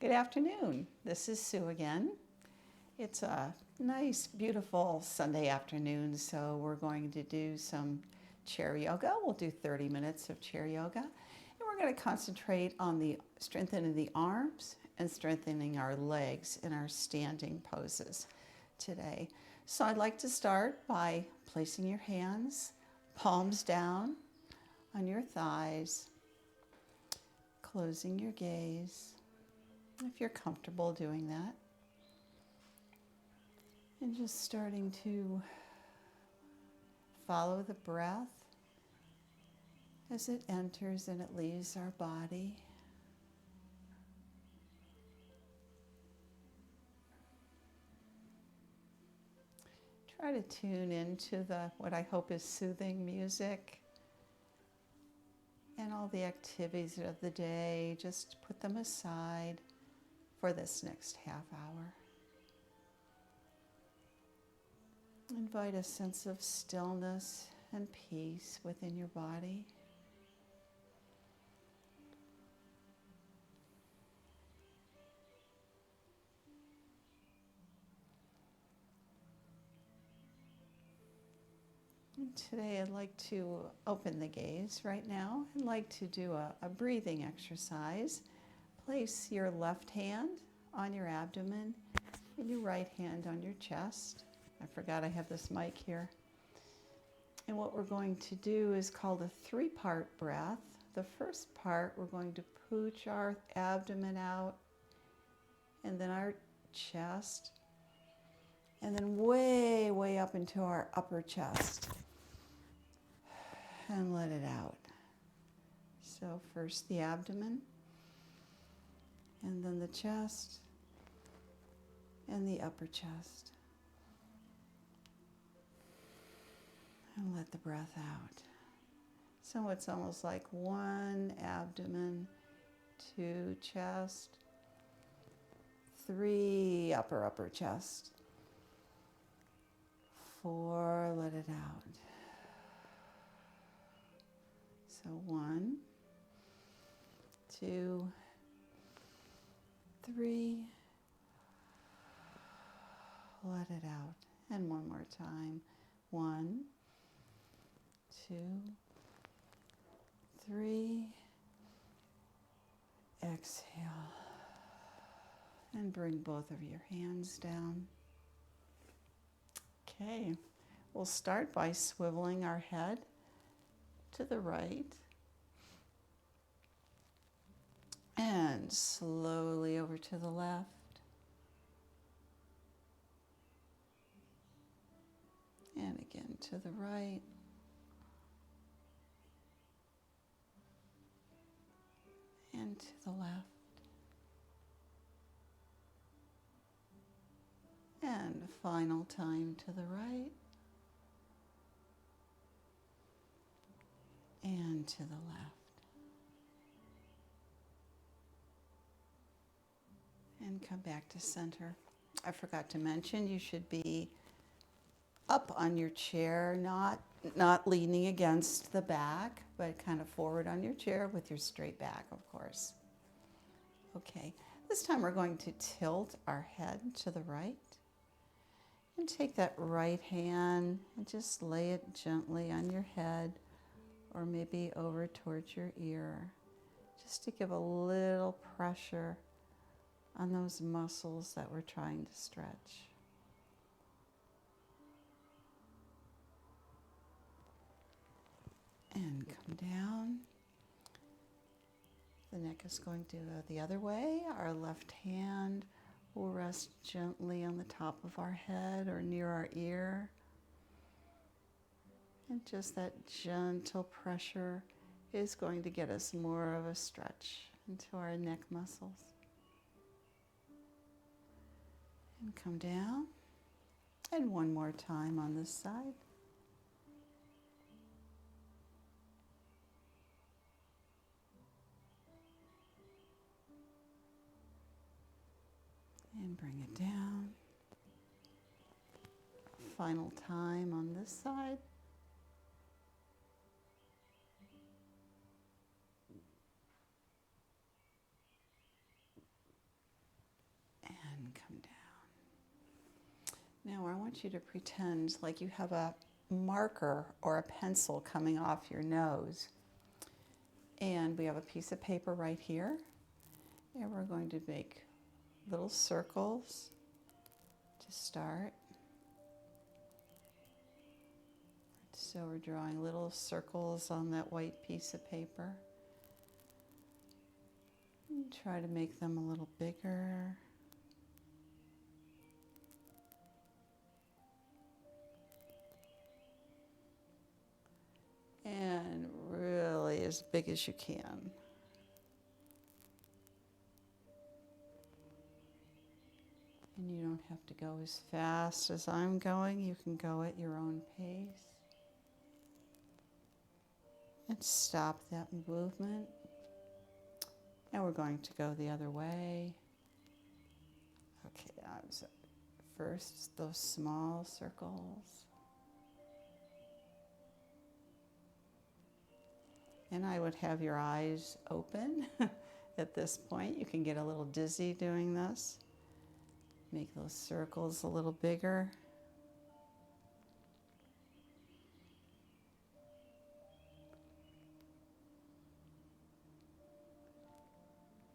Good afternoon. This is Sue again. It's a nice, beautiful Sunday afternoon, so we're going to do some chair yoga. We'll do 30 minutes of chair yoga, and we're going to concentrate on the strengthening the arms and strengthening our legs in our standing poses today. So I'd like to start by placing your hands, palms down on your thighs, closing your gaze, if you're comfortable doing that. And just starting to follow the breath as it enters and it leaves our body. Try to tune into what I hope is soothing music and all the activities of the day. Just put them aside for this next half hour. Invite a sense of stillness and peace within your body. And today I'd like to open the gaze right now. I'd like to do a breathing exercise. Place your left hand on your abdomen and your right hand on your chest. I forgot I have this mic here. And what we're going to do is called a three-part breath. The first part, we're going to pooch our abdomen out, and then our chest, and then way, way up into our upper chest. And let it out. So first the abdomen, and then the chest, and the upper chest. And let the breath out. So it's almost like 1 abdomen, 2 chest, 3 upper chest, 4, let it out. So 1, 2, 3, let it out. And one more time. 1, 2, 3, exhale. And bring both of your hands down. Okay, we'll start by swiveling our head to the right and slowly over to the left. And again to the right. And to the left. And final time to the right. And to the left. And come back to center. I forgot to mention you should be up on your chair, not leaning against the back, but kind of forward on your chair with your straight back, of course. Okay, this time we're going to tilt our head to the right and take that right hand and just lay it gently on your head or maybe over towards your ear, just to give a little pressure on those muscles that we're trying to stretch. And come down. The neck is going to go the other way. Our left hand will rest gently on the top of our head or near our ear. And just that gentle pressure is going to get us more of a stretch into our neck muscles. And come down. And one more time on this side. And bring it down. Final time on this side. Now I want you to pretend like you have a marker or a pencil coming off your nose. And we have a piece of paper right here. And we're going to make little circles to start. So we're drawing little circles on that white piece of paper. And try to make them a little bigger. And really as big as you can. And you don't have to go as fast as I'm going. You can go at your own pace. And stop that movement. And we're going to go the other way. Okay, so first those small circles. And I would have your eyes open at this point. You can get a little dizzy doing this. Make those circles a little bigger.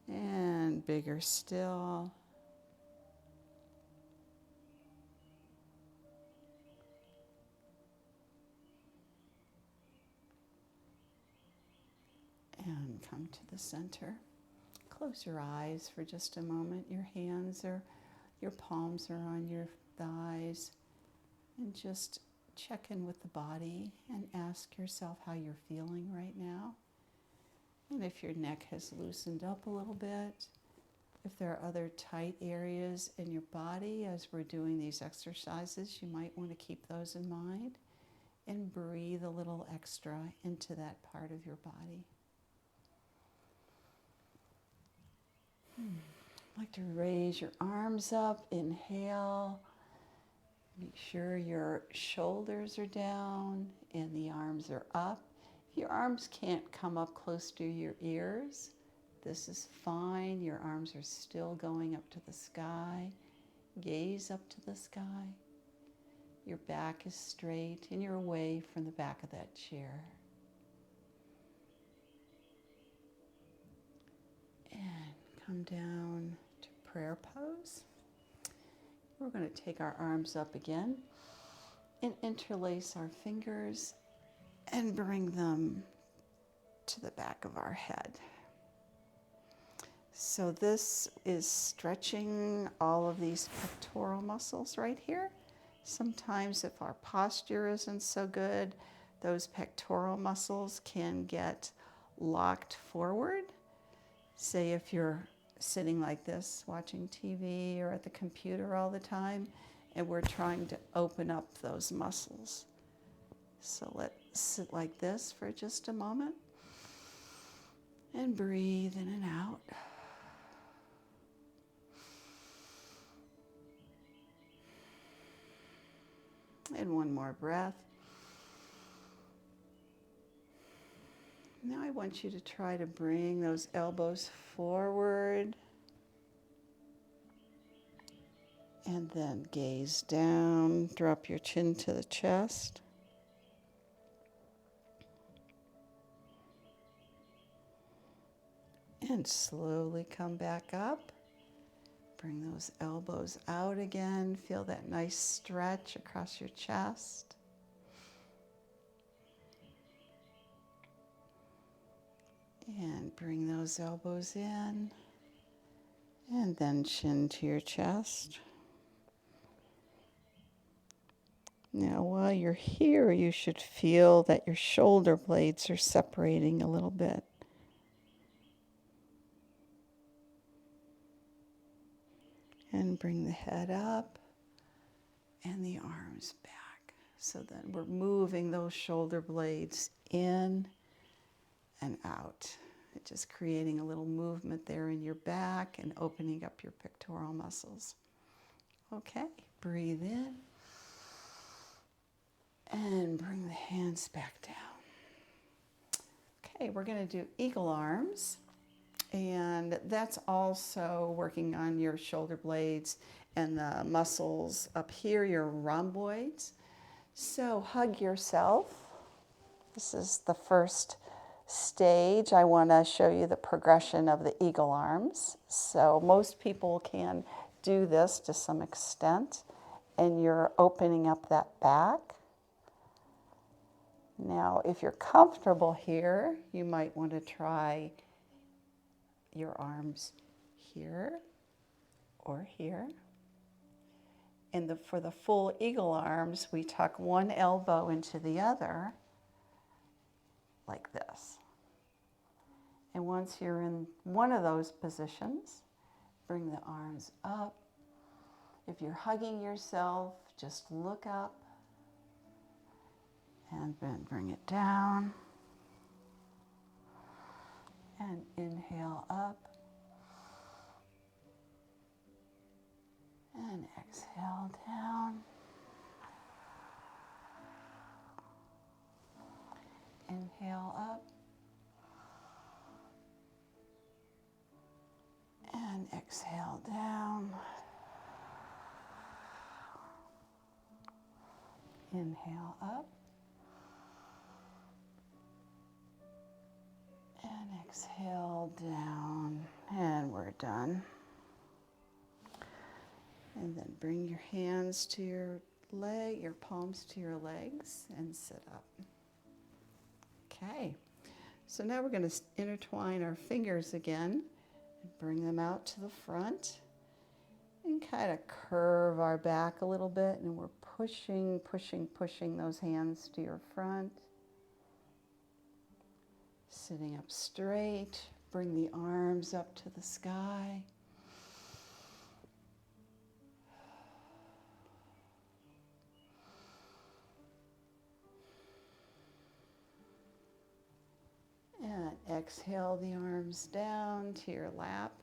And bigger still. And come to the center. Close your eyes for just a moment. Your palms are on your thighs. And just check in with the body and ask yourself how you're feeling right now. And if your neck has loosened up a little bit, if there are other tight areas in your body as we're doing these exercises, you might want to keep those in mind and breathe a little extra into that part of your body. I'd like to raise your arms up, inhale. Make sure your shoulders are down and the arms are up. If your arms can't come up close to your ears, this is fine. Your arms are still going up to the sky. Gaze up to the sky. Your back is straight and you're away from the back of that chair. And come down to prayer pose. We're going to take our arms up again and interlace our fingers and bring them to the back of our head. So this is stretching all of these pectoral muscles right here. Sometimes if our posture isn't so good, those pectoral muscles can get locked forward. Say if you're sitting like this, watching TV or at the computer all the time, and we're trying to open up those muscles. So let's sit like this for just a moment and breathe in and out. And one more breath. Now I want you to try to bring those elbows forward and then gaze down, drop your chin to the chest. And slowly come back up. Bring those elbows out again. Feel that nice stretch across your chest. And bring those elbows in. And then chin to your chest. Now, while you're here, you should feel that your shoulder blades are separating a little bit. And bring the head up and the arms back. So then we're moving those shoulder blades in and out. Just creating a little movement there in your back and opening up your pectoral muscles. Okay, breathe in. And bring the hands back down. Okay, we're going to do eagle arms. And that's also working on your shoulder blades and the muscles up here, your rhomboids. So hug yourself. This is the first stage. I want to show you the progression of the eagle arms. So most people can do this to some extent, and you're opening up that back. Now, if you're comfortable here, you might want to try your arms here or here. And for the full eagle arms, we tuck one elbow into the other like this. And once you're in one of those positions, bring the arms up. If you're hugging yourself, just look up and then bring it down. And inhale up. And exhale down. Inhale up. And exhale down. Inhale up. And exhale down. And we're done. And then bring your hands to your palms to your legs and sit up. Okay, so now we're going to intertwine our fingers again and bring them out to the front and kind of curve our back a little bit, and we're pushing those hands to your front. Sitting up straight, bring the arms up to the sky. And exhale the arms down to your lap.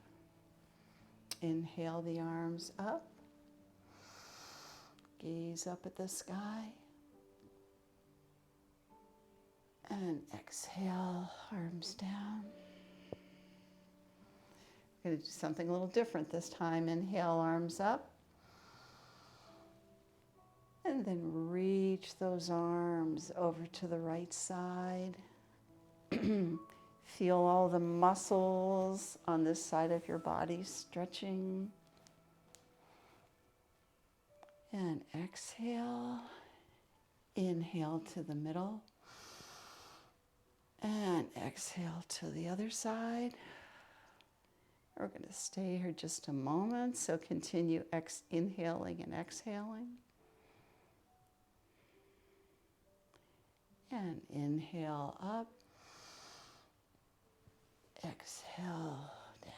Inhale the arms up. Gaze up at the sky. And exhale, arms down. We're going to do something a little different this time. Inhale, arms up. And then reach those arms over to the right side. Feel all the muscles on this side of your body stretching. And exhale. Inhale to the middle. And exhale to the other side. We're going to stay here just a moment, so continue inhaling and exhaling. And inhale up. Exhale down.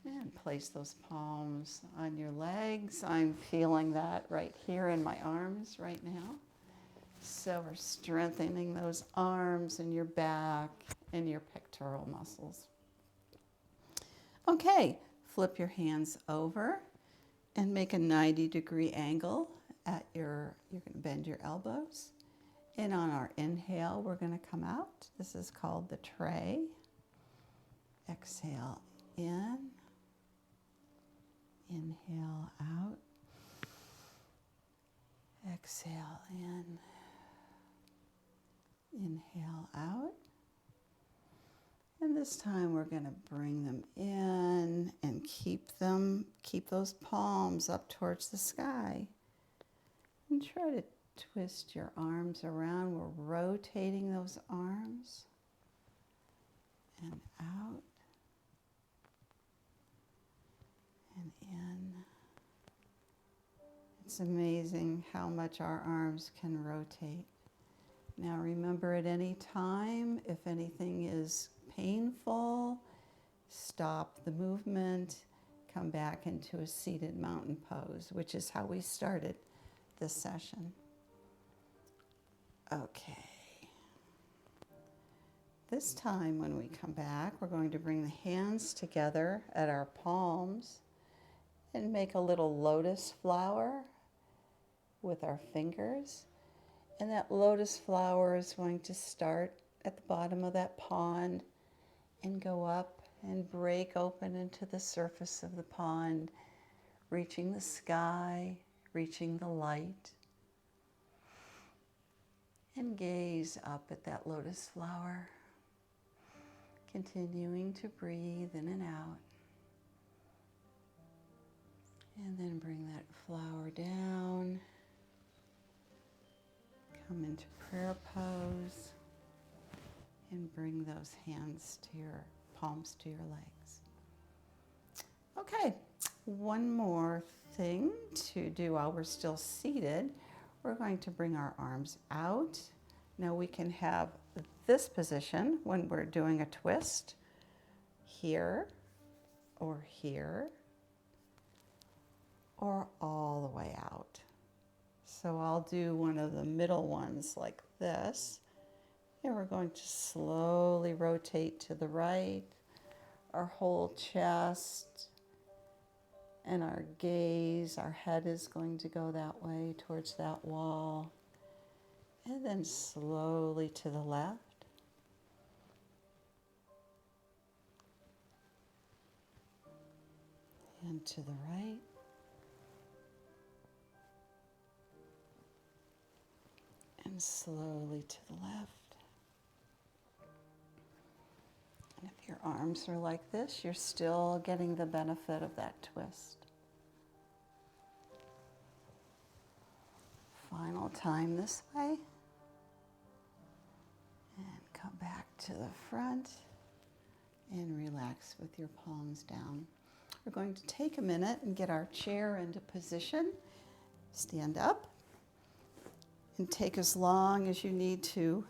And place those palms on your legs. I'm feeling that right here in my arms right now. So we're strengthening those arms and your back and your pectoral muscles. Okay, flip your hands over and make a 90-degree angle you're going to bend your elbows. And on our inhale, we're going to come out. This is called the tray. Exhale in. Inhale out. Exhale in. Inhale out. And this time we're going to bring them in and keep those palms up towards the sky. And try to twist your arms around. We're rotating those arms and out and in. It's amazing how much our arms can rotate. Now remember, at any time, if anything is painful, stop the movement, come back into a seated mountain pose, which is how we started this session. Okay. This time when we come back, we're going to bring the hands together at our palms and make a little lotus flower with our fingers. And that lotus flower is going to start at the bottom of that pond and go up and break open into the surface of the pond, reaching the sky, reaching the light. And gaze up at that lotus flower, continuing to breathe in and out. And then bring that flower down. Come into prayer pose. And bring those hands to your palms to your legs. Okay, one more thing to do while we're still seated. We're going to bring our arms out. Now we can have this position when we're doing a twist, here or here, or all the way out. So I'll do one of the middle ones like this. And we're going to slowly rotate to the right, our whole chest and our gaze, our head is going to go that way towards that wall. And then slowly to the left. And to the right. And slowly to the left. And if your arms are like this, you're still getting the benefit of that twist. Final time this way. And come back to the front and relax with your palms down. We're going to take a minute and get our chair into position. Stand up and take as long as you need to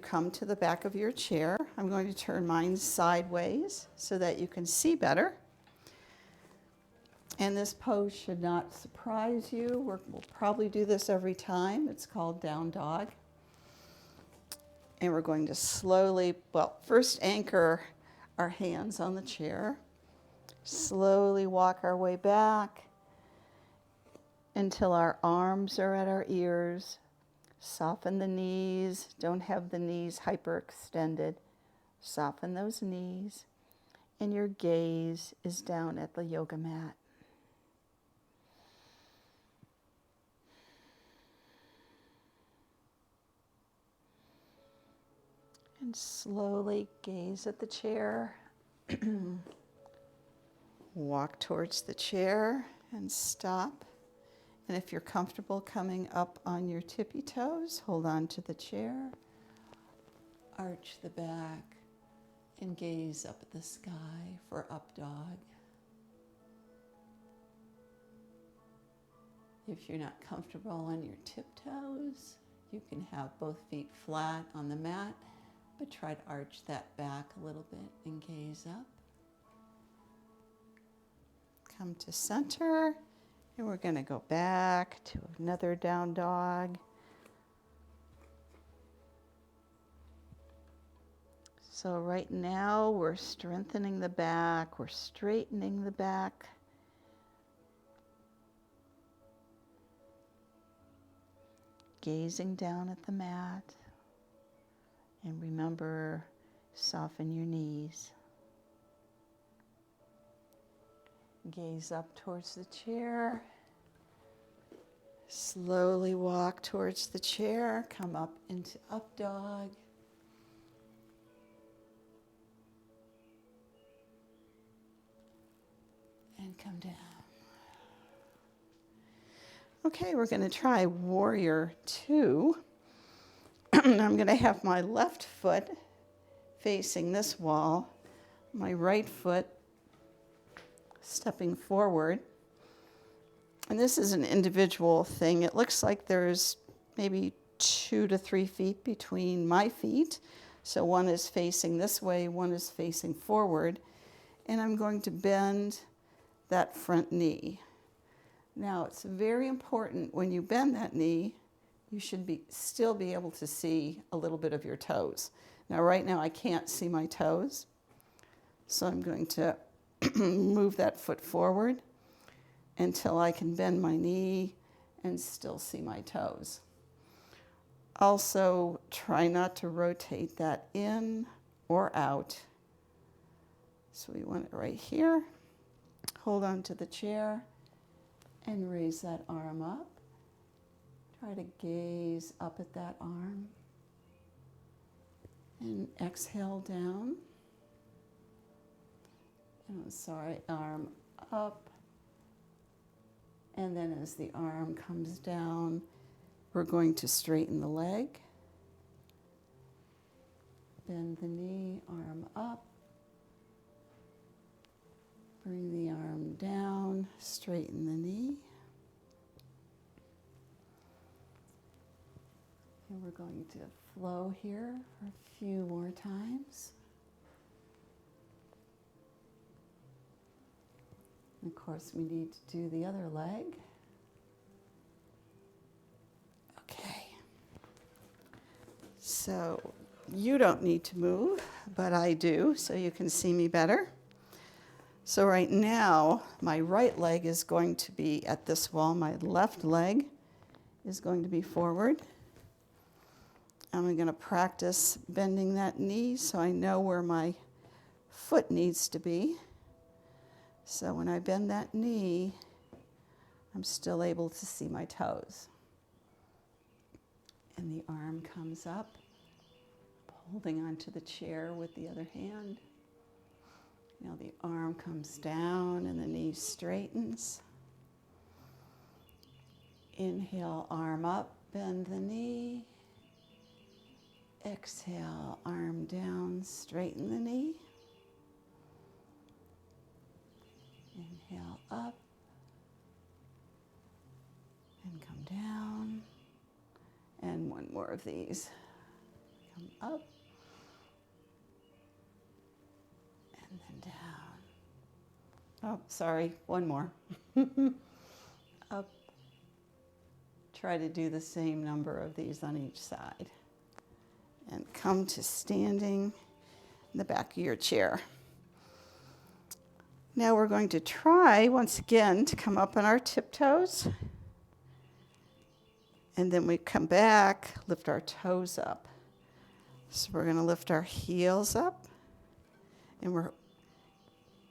come to the back of your chair. I'm going to turn mine sideways so that you can see better. And this pose should not surprise you. We'll probably do this every time. It's called down dog. And we're going to slowly, first anchor our hands on the chair. Slowly walk our way back until our arms are at our ears. Soften the knees. Don't have the knees hyperextended. Soften those knees. And your gaze is down at the yoga mat. And slowly gaze at the chair. Walk towards the chair and stop. And if you're comfortable coming up on your tippy toes, hold on to the chair. Arch the back and gaze up at the sky for up dog. If you're not comfortable on your tiptoes, you can have both feet flat on the mat, but try to arch that back a little bit and gaze up. Come to center, and we're going to go back to another down dog. So right now we're strengthening the back, we're straightening the back. Gazing down at the mat. And remember, soften your knees. Gaze up towards the chair. Slowly walk towards the chair. Come up into up dog. And come down. Okay, we're going to try Warrior 2. I'm going to have my left foot facing this wall, my right foot stepping forward. And this is an individual thing. It looks like there's maybe 2 to 3 feet between my feet. So one is facing this way, one is facing forward. And I'm going to bend that front knee. Now, it's very important when you bend that knee, you should still be able to see a little bit of your toes. Now, right now, I can't see my toes, so I'm going to move that foot forward until I can bend my knee and still see my toes. Also, try not to rotate that in or out. So we want it right here. Hold on to the chair and raise that arm up. Try to gaze up at that arm. And exhale down. Arm up. And then as the arm comes down, we're going to straighten the leg. Bend the knee, arm up. Bring the arm down, straighten the knee. And we're going to flow here for a few more times. And of course, we need to do the other leg. Okay. So you don't need to move, but I do, so you can see me better. So right now, my right leg is going to be at this wall. My left leg is going to be forward. I'm going to practice bending that knee so I know where my foot needs to be. So when I bend that knee, I'm still able to see my toes. And the arm comes up, holding onto the chair with the other hand. Now the arm comes down and the knee straightens. Inhale, arm up, bend the knee. Exhale, arm down, straighten the knee. Inhale up and come down. And one more of these. Come up and then down. Oh, sorry, one more. Up. Try to do the same number of these on each side. And come to standing in the back of your chair. Now we're going to try once again to come up on our tiptoes. And then we come back, lift our toes up. So we're going to lift our heels up. And we're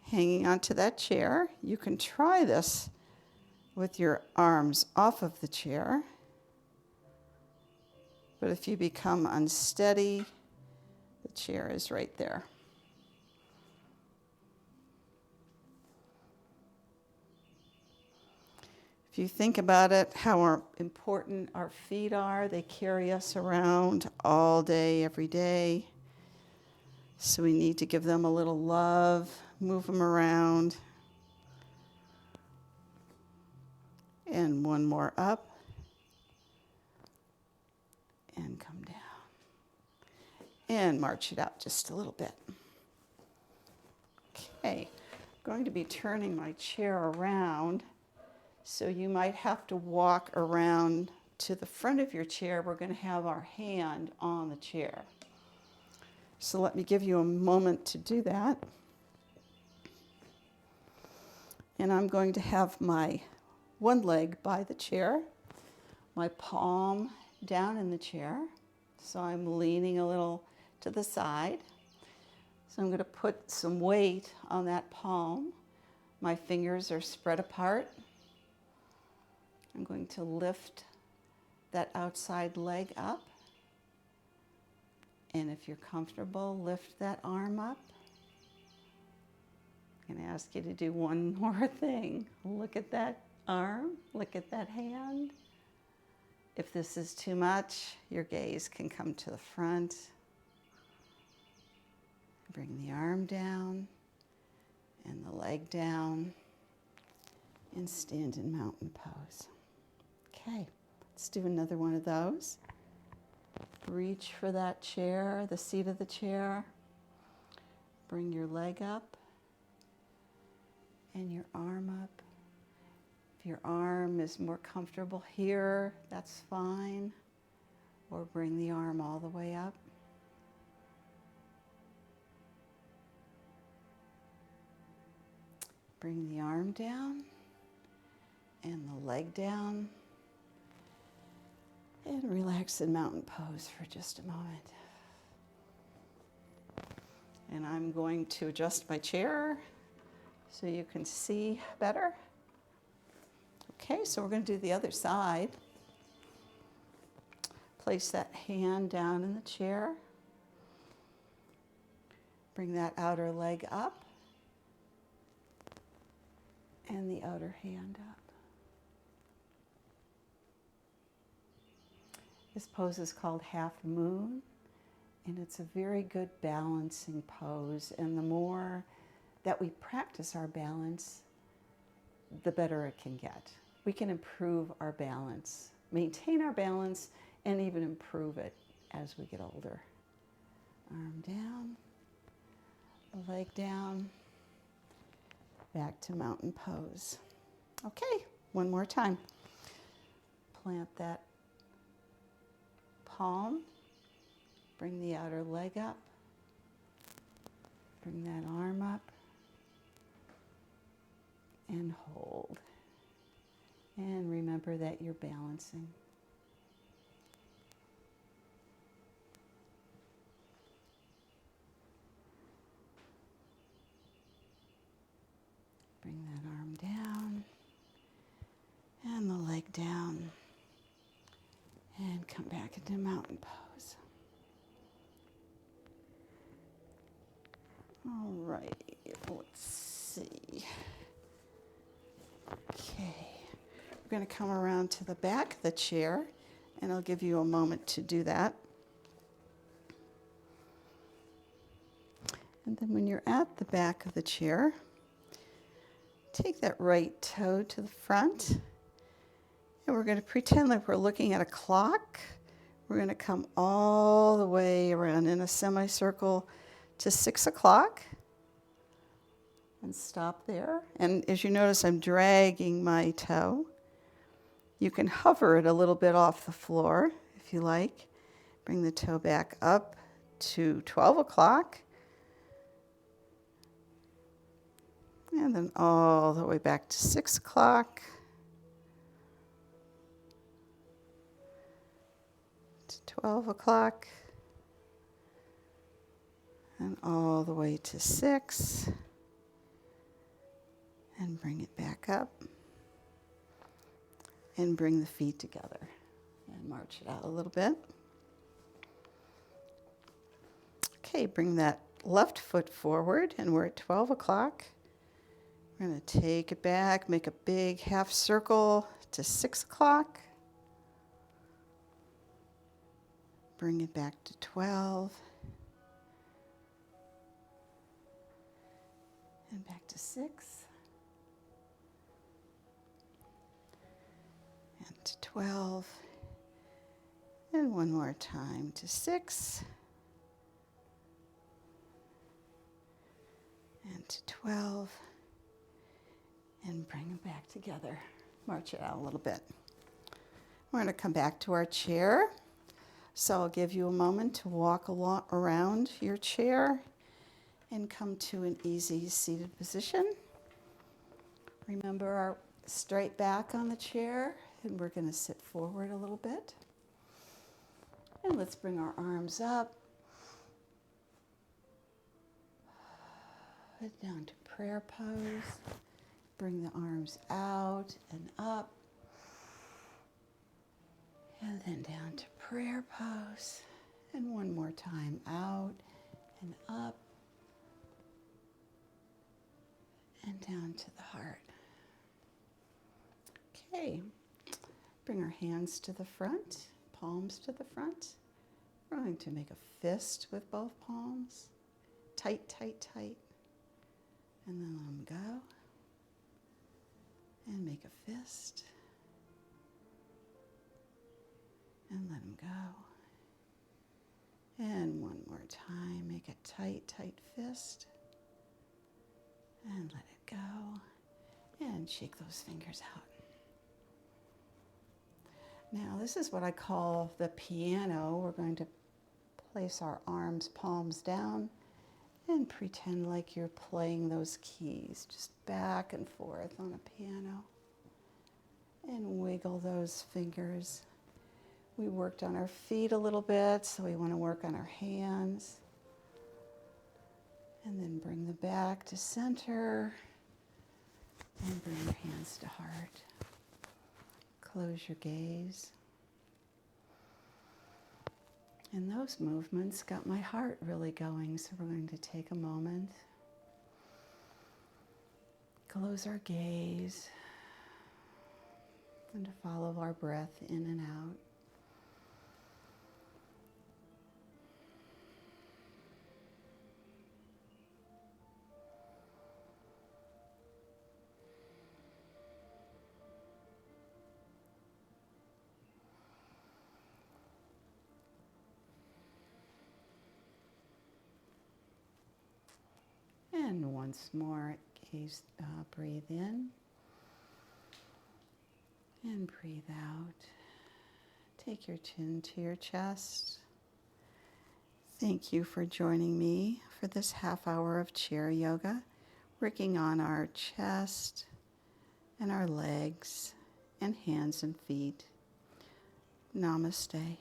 hanging onto that chair. You can try this with your arms off of the chair. But if you become unsteady, the chair is right there. If you think about it, how important our feet are, they carry us around all day, every day. So we need to give them a little love, move them around. And one more up. And come down. And march it out just a little bit. Okay, I'm going to be turning my chair around. So you might have to walk around to the front of your chair. We're going to have our hand on the chair. So let me give you a moment to do that. And I'm going to have my one leg by the chair, my palm down in the chair. So I'm leaning a little to the side. So I'm going to put some weight on that palm. My fingers are spread apart. I'm going to lift that outside leg up. And if you're comfortable, lift that arm up. I'm going to ask you to do one more thing. Look at that arm, look at that hand. If this is too much, your gaze can come to the front. Bring the arm down and the leg down and stand in mountain pose. Okay, let's do another one of those. Reach for that chair, the seat of the chair. Bring your leg up and your arm up. If your arm is more comfortable here, that's fine. Or bring the arm all the way up. Bring the arm down and the leg down. And relax in mountain pose for just a moment. And I'm going to adjust my chair so you can see better. Okay, so we're going to do the other side. Place that hand down in the chair. Bring that outer leg up and the outer hand up. This pose is called Half Moon, and it's a very good balancing pose. And the more that we practice our balance, the better it can get. We can improve our balance, maintain our balance, and even improve it as we get older. Arm down, leg down, back to mountain pose. Okay, one more time. Plant that palm, bring the outer leg up, bring that arm up, and hold. And remember that you're balancing. Bring that arm down and the leg down. And come back into mountain pose. All right, let's see. Okay, we're going to come around to the back of the chair, and I'll give you a moment to do that. And then when you're at the back of the chair, take that right toe to the front. And we're going to pretend like we're looking at a clock. We're going to come all the way around in a semicircle to 6 o'clock and stop there. And as you notice, I'm dragging my toe. You can hover it a little bit off the floor if you like. Bring the toe back up to 12 o'clock. And then all the way back to 6 o'clock. To 12 o'clock. And all the way to 6. And bring it back up. And bring the feet together. And march it out a little bit. Okay, bring that left foot forward, and we're at 12 o'clock. We're going to take it back, make a big half circle to 6 o'clock. Bring it back to 12. And back to 6. And to 12. And one more time to 6. And to 12. And bring them back together. March it out a little bit. We're going to come back to our chair. So I'll give you a moment to walk around your chair and come to an easy seated position. Remember our straight back on the chair, and we're going to sit forward a little bit. And let's bring our arms up. Down to prayer pose. Bring the arms out and up. And then down to prayer pose. And one more time, out and up. And down to the heart. Okay. Bring our hands to the front, palms to the front. We're going to make a fist with both palms. Tight, tight, tight. And then let them go. And make a fist. And let them go. And one more time, make a tight, tight fist. And let it go. And shake those fingers out. Now this is what I call the piano. We're going to place our arms, palms down, and pretend like you're playing those keys, just back and forth on a piano. And wiggle those fingers. We worked on our feet a little bit, so we want to work on our hands. And then bring the back to center and bring your hands to heart. Close your gaze. And those movements got my heart really going, so we're going to take a moment, close our gaze, and to follow our breath in and out. And once more, gaze, breathe in and breathe out. Take your chin to your chest. Thank you for joining me for this half hour of chair yoga, working on our chest and our legs and hands and feet. Namaste.